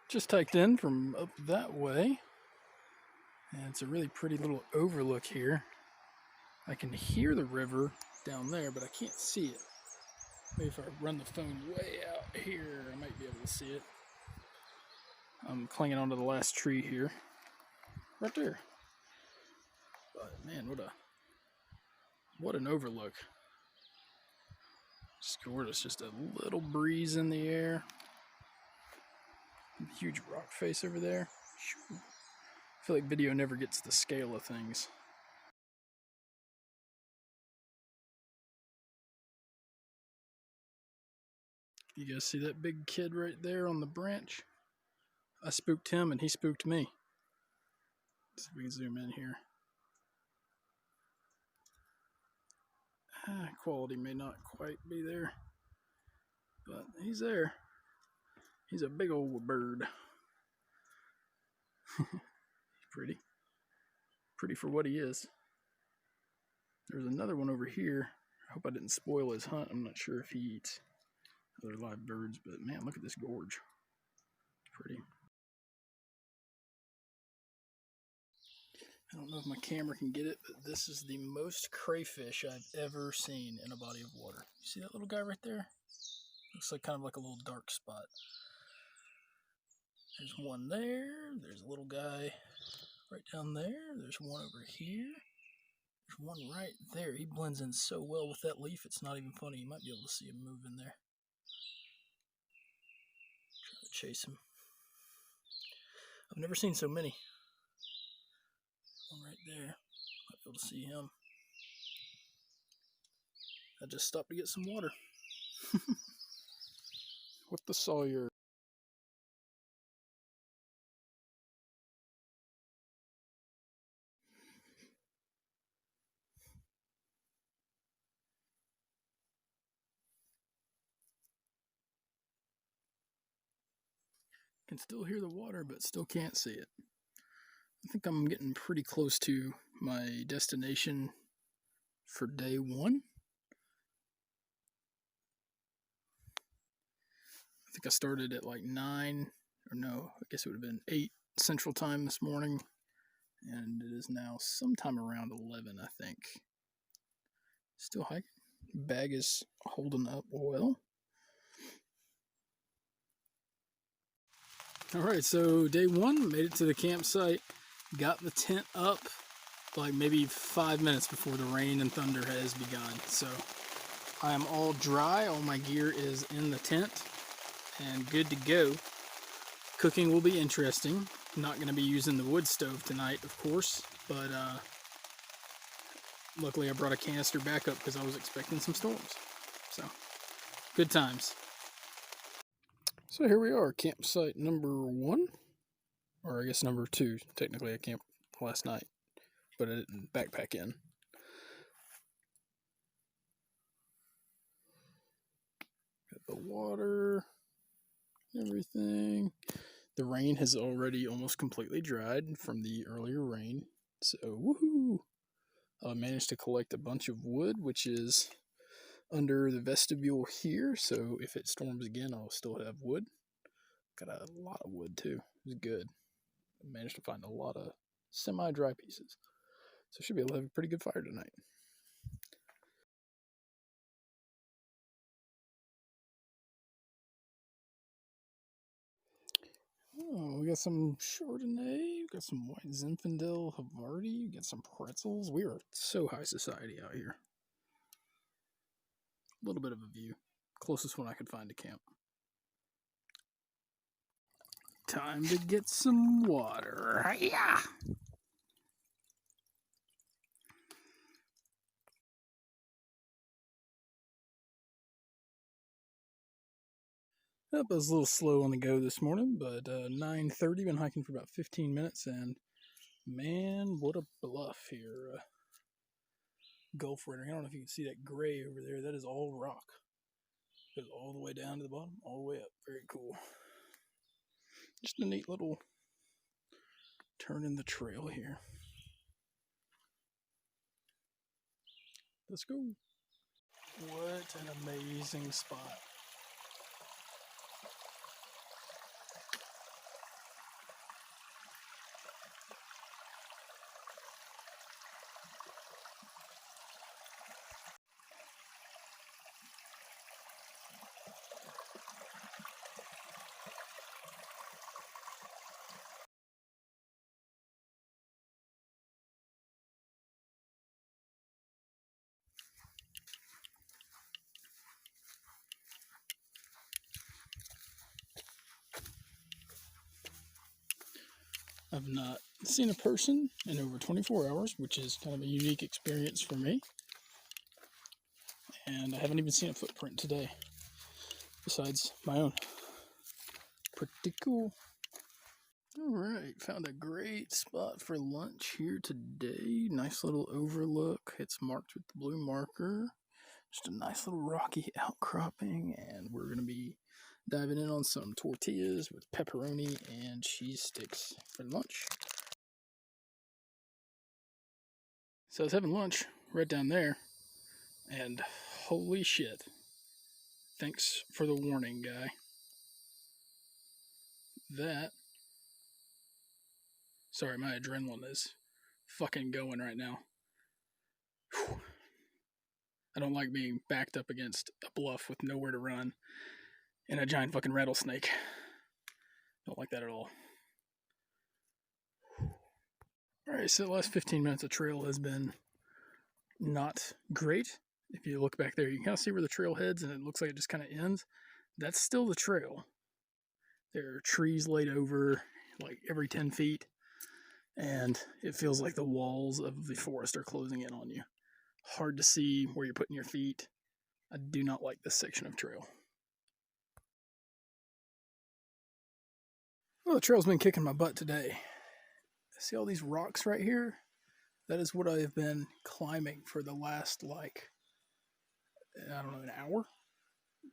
Just hiked in from up that way, and it's a really pretty little overlook here. I can hear the river down there, but I can't see it. Maybe if I run the phone way out here, I might be able to see it. I'm clinging onto the last tree here, right there. But man, what an overlook! Just gorgeous. Just a little breeze in the air. Huge rock face over there. I feel like video never gets the scale of things. You guys see that big kid right there on the branch? I spooked him and he spooked me. Let's see if we can zoom in here. Quality may not quite be there, but he's there. He's a big old bird. Pretty for what he is. There's another one over here. I hope I didn't spoil his hunt. I'm not sure if he eats other live birds, but man, look at this gorge. It's pretty. I don't know if my camera can get it, but this is the most crayfish I've ever seen in a body of water. You see that little guy right there? Looks like kind of like a little dark spot. There's one there. There's a little guy right down there. There's one over here. There's one right there. He blends in so well with that leaf, it's not even funny. You might be able to see him move in there. Try to chase him. I've never seen so many. One right there. Might be able to see him. I just stopped to get some water. With the Sawyer. Can still hear the water, but still can't see it. I think I'm getting pretty close to my destination for day one. I think I started at like 9, or no, I guess it would have been 8 Central Time this morning, and it is now sometime around 11, I think. Still hiking. Bag is holding up well. Alright, so day one, made it to the campsite, got the tent up like maybe 5 minutes before the rain and thunder has begun. So I am all dry, all my gear is in the tent and good to go. Cooking will be interesting. Not going to be using the wood stove tonight, of course, but luckily I brought a canister back up because I was expecting some storms. So, good times. So here we are, campsite number 1, or I guess number 2. Technically I camped last night, but I didn't backpack in. Got the water, everything. The rain has already almost completely dried from the earlier rain, so woohoo! I managed to collect a bunch of wood, which is under the vestibule here, so if it storms again, I'll still have wood. Got a lot of wood too. It was good. I managed to find a lot of semi-dry pieces, so should be able to have a pretty good fire tonight. Oh, we got some Chardonnay, we got some white Zinfandel Havarti, we got some pretzels. We are so high society out here. A little bit of a view. Closest one I could find to camp. Time to get some water. Yeah. Yep, I was a little slow on the go this morning, but 9:30, been hiking for about 15 minutes, and man, what a bluff here. Gulf rendering. I don't know if you can see that gray over there. That is all rock. It goes all the way down to the bottom, all the way up. Very cool. Just a neat little turn in the trail here. Let's go. What an amazing spot. I've not seen a person in over 24 hours, which is kind of a unique experience for me. And I haven't even seen a footprint today, besides my own. Pretty cool. Alright, found a great spot for lunch here today. Nice little overlook. It's marked with the blue marker. Just a nice little rocky outcropping, and we're going to be diving in on some tortillas with pepperoni and cheese sticks for lunch. So I was having lunch right down there, and holy shit. Thanks for the warning, guy. Sorry, my adrenaline is fucking going right now. Whew. I don't like being backed up against a bluff with nowhere to run and a giant fucking rattlesnake. Don't like that at all. Alright, so the last 15 minutes of trail has been not great. If you look back there, you can kind of see where the trail heads, and it looks like it just kind of ends. That's still the trail. There are trees laid over like every 10 feet, and it feels like the walls of the forest are closing in on you. Hard to see where you're putting your feet. I do not like this section of trail. Well, the trail's been kicking my butt today. See all these rocks right here? That is what I have been climbing for the last, like, I don't know, an hour?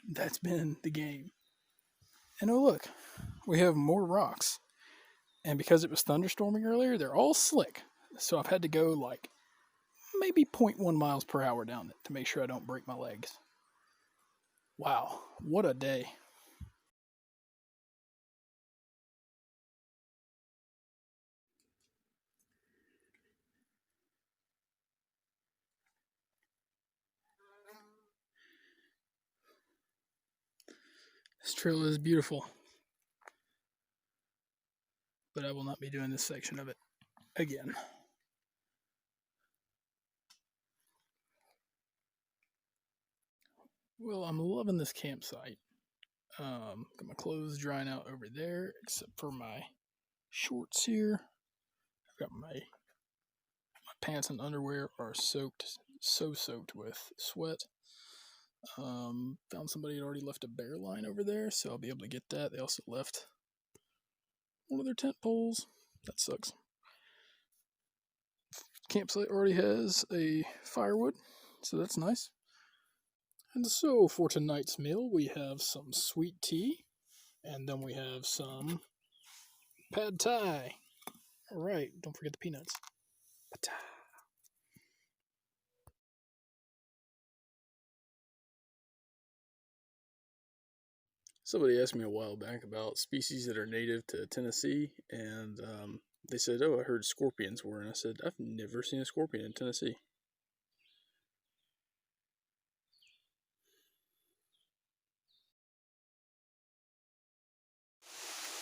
That's been the game. And oh look, we have more rocks. And because it was thunderstorming earlier, they're all slick. So I've had to go like maybe 0.1 miles per hour down it to make sure I don't break my legs. Wow, what a day. This trail is beautiful, but I will not be doing this section of it again. Well, I'm loving this campsite. Got my clothes drying out over there, except for my shorts here. I've got my pants and underwear are soaked, so soaked with sweat. Found somebody had already left a bear line over there, so I'll be able to get that. They also left one of their tent poles. That sucks. Campsite already has a firewood, so that's nice. And so for tonight's meal, we have some sweet tea, and then we have some pad thai. Alright, don't forget the peanuts. Pad thai. Somebody asked me a while back about species that are native to Tennessee, and they said, oh, I heard scorpions were, and I said, I've never seen a scorpion in Tennessee.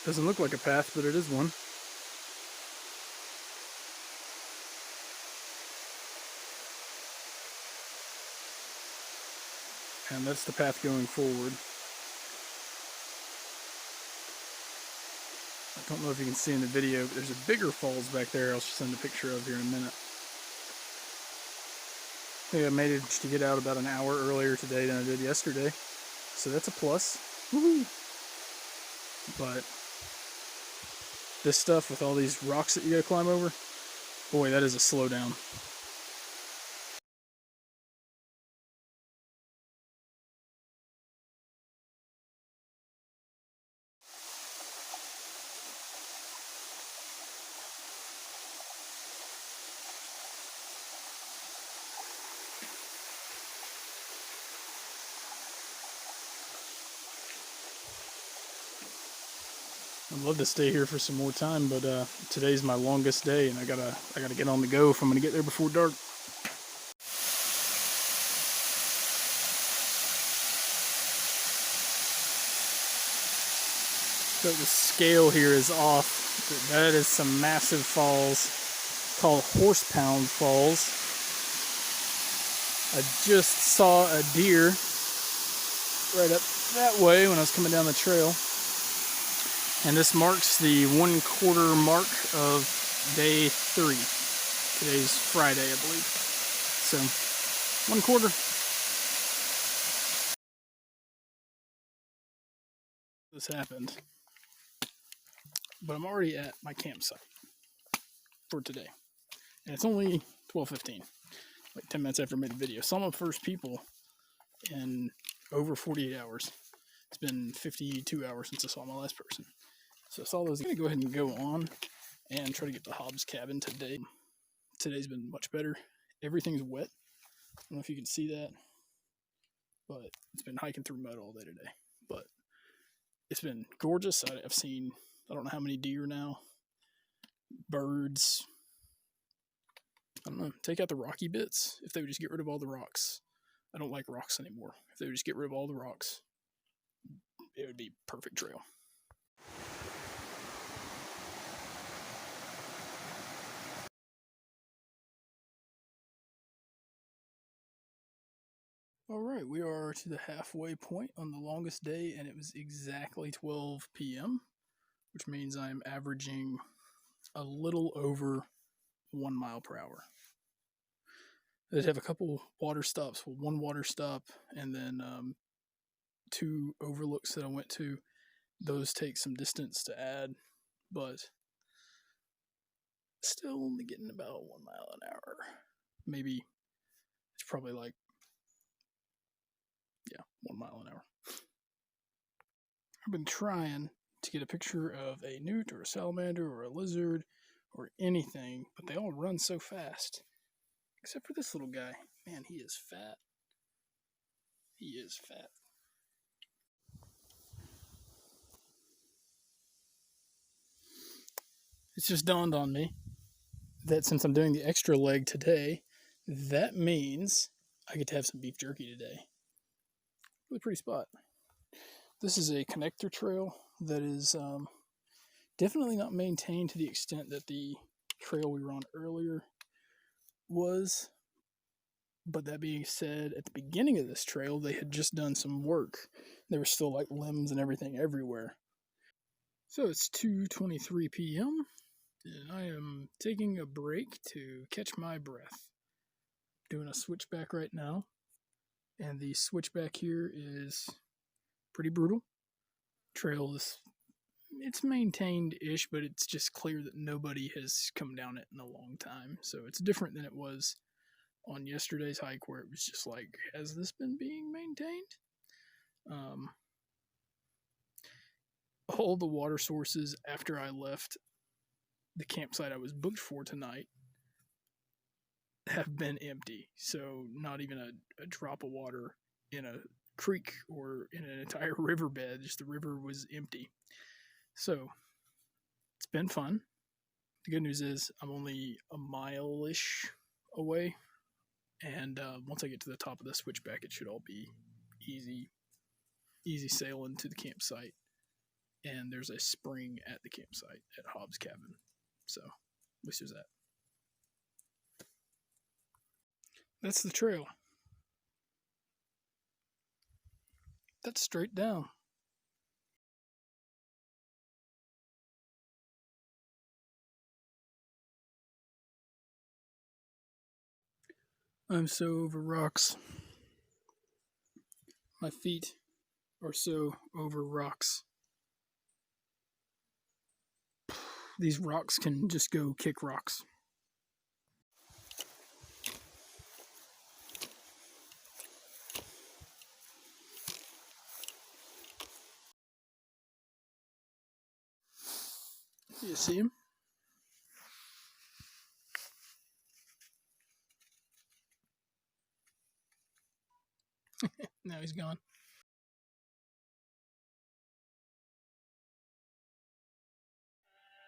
Doesn't look like a path, but it is one. And that's the path going forward. I don't know if you can see in the video, but there's a bigger falls back there I'll send a picture of here in a minute. I think I managed to get out about an hour earlier today than I did yesterday, so that's a plus. Woohoo! But this stuff with all these rocks that you gotta climb over, boy, that is a slowdown. I'd love to stay here for some more time, but today's my longest day, and I gotta get on the go if I'm gonna get there before dark. So the scale here is off. That is some massive falls called Horsepound Falls. I just saw a deer right up that way when I was coming down the trail. And this marks the 1/4 mark of day 3. Today's Friday, I believe. So, 1/4. This happened. But I'm already at my campsite for today. And it's only 12:15, like 10 minutes after I made the video. So I'm the first people in over 48 hours. It's been 52 hours since I saw my last person. So I saw those. I'm going to go ahead and go on and try to get to Hobbs cabin today. Today's been much better. Everything's wet. I don't know if you can see that, but it's been hiking through mud all day today. But it's been gorgeous. I've seen, I don't know how many deer now, birds. I don't know, take out the rocky bits. If they would just get rid of all the rocks. I don't like rocks anymore. If they would just get rid of all the rocks, it would be perfect trail. Alright, we are to the halfway point on the longest day, and it was exactly 12 p.m., which means I'm averaging a little over 1 mile per hour. I did have a couple water stops, one water stop, and then 2 overlooks that I went to. Those take some distance to add, but still only getting about 1 mile an hour. Maybe it's probably like, 1 mile an hour. I've been trying to get a picture of a newt or a salamander or a lizard or anything, but they all run so fast. Except for this little guy. Man, he is fat. He is fat. It's just dawned on me that since I'm doing the extra leg today, that means I get to have some beef jerky today. Really pretty spot. This is a connector trail that is definitely not maintained to the extent that the trail we were on earlier was. But that being said, at the beginning of this trail, they had just done some work. There were still like limbs and everything everywhere. So it's 2:23 p.m. and I am taking a break to catch my breath. Doing a switchback right now, and the switchback here is pretty brutal. Trail is, it's maintained-ish, but it's just clear that nobody has come down it in a long time. So it's different than it was on yesterday's hike, where it was just like, has this been being maintained? All the water sources after I left the campsite I was booked for tonight have been empty. So not even a drop of water in a creek or in an entire riverbed. Just the river was empty. So it's been fun. The good news is I'm only a mile-ish away. And once I get to the top of the switchback, it should all be easy sailing to the campsite. And there's a spring at the campsite at Hobbs cabin. So at least there's that. That's the trail. That's straight down. I'm so over rocks. My feet are so over rocks. These rocks can just go kick rocks. You see him? Now he's gone.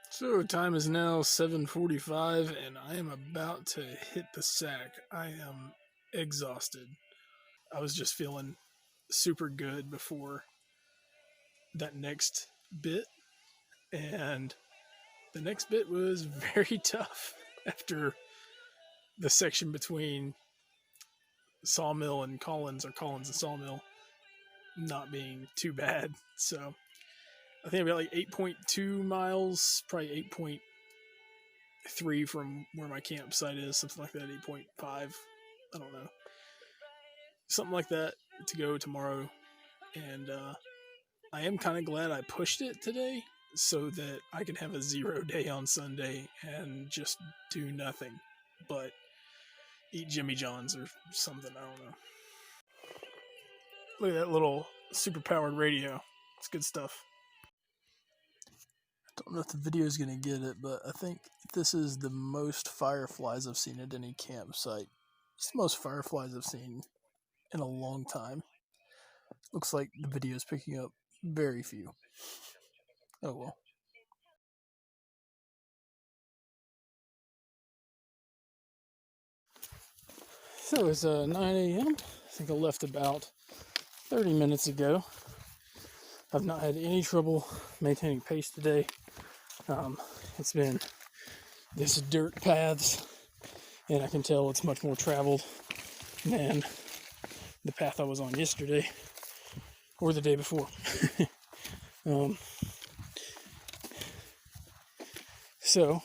So time is now 7:45 and I am about to hit the sack. I am exhausted. I was just feeling super good before that next bit, and the next bit was very tough after the section between Sawmill and Collins, or Collins and Sawmill, not being too bad. So I think about like 8.2 miles, probably 8.3 from where my campsite is, something like that, 8.5. I don't know. Something like that to go tomorrow. And I am kind of glad I pushed it today so that I can have a 0 day on Sunday and just do nothing but eat Jimmy John's or something. I don't know. Look at that little super powered radio. It's good stuff. I don't know if the video is going to get it, but I think this is the most fireflies I've seen at any campsite. It's the most fireflies I've seen in a long time. Looks like the video is picking up very few. Oh well. So it's 9 a.m. I think I left about 30 minutes ago. I've not had any trouble maintaining pace today. It's been this dirt paths, and I can tell it's much more traveled than the path I was on yesterday or the day before. So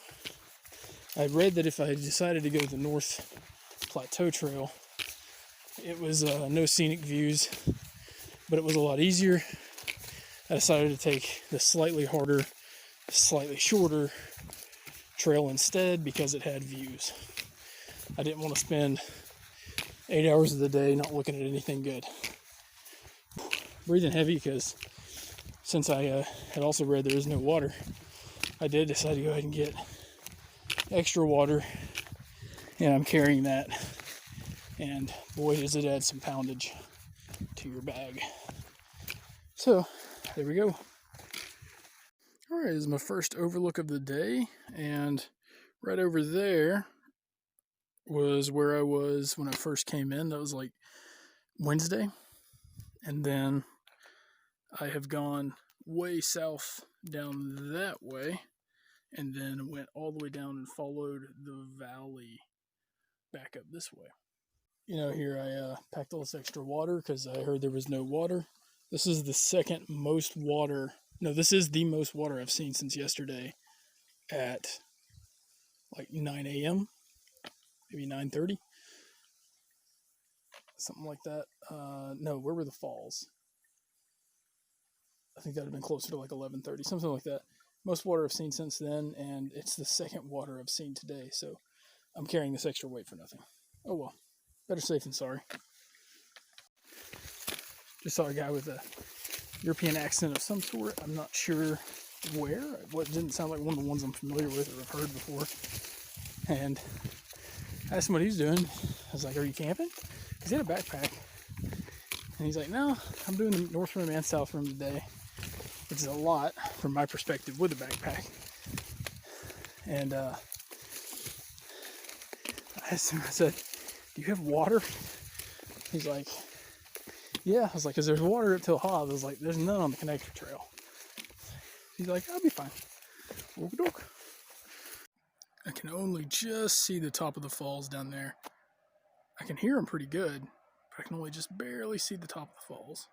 I read that if I decided to go to the North Plateau Trail, it was no scenic views, but it was a lot easier. I decided to take the slightly harder, slightly shorter trail instead because it had views. I didn't want to spend 8 hours of the day not looking at anything good. Breathing heavy because since I had also read there is no water, I did decide to go ahead and get extra water, and I'm carrying that, and boy does it add some poundage to your bag. So there we go. Alright, this is my first overlook of the day, and right over there was where I was when I first came in. That was like Wednesday, and then I have gone way south down that way, and then went all the way down and followed the valley back up this way. You know, here I packed all this extra water because I heard there was no water. This is the second most water. No, this is the most water I've seen since yesterday at like 9 a.m., maybe 9:30, something like that. No, where were the falls? I think that would have been closer to like 11:30, something like that. Most water I've seen since then, and it's the second water I've seen today, so I'm carrying this extra weight for nothing. Oh well, better safe than sorry. Just saw a guy with a European accent of some sort. I'm not sure where. What didn't sound like one of the ones I'm familiar with or have heard before. And I asked him what he was doing. I was like, "Are you camping?" Because he had a backpack. And he's like, "No, I'm doing the North Rim and South Rim today," which is a lot from my perspective with a backpack. And I asked him, I said, "Do you have water?" He's like, "Yeah." I was like, "Because there's water up till Hobbs." I was like, "There's none on the connector trail." He's like, "I'll be fine." Okey-doke. I can only just see the top of the falls down there. I can hear them pretty good, but I can only just barely see the top of the falls.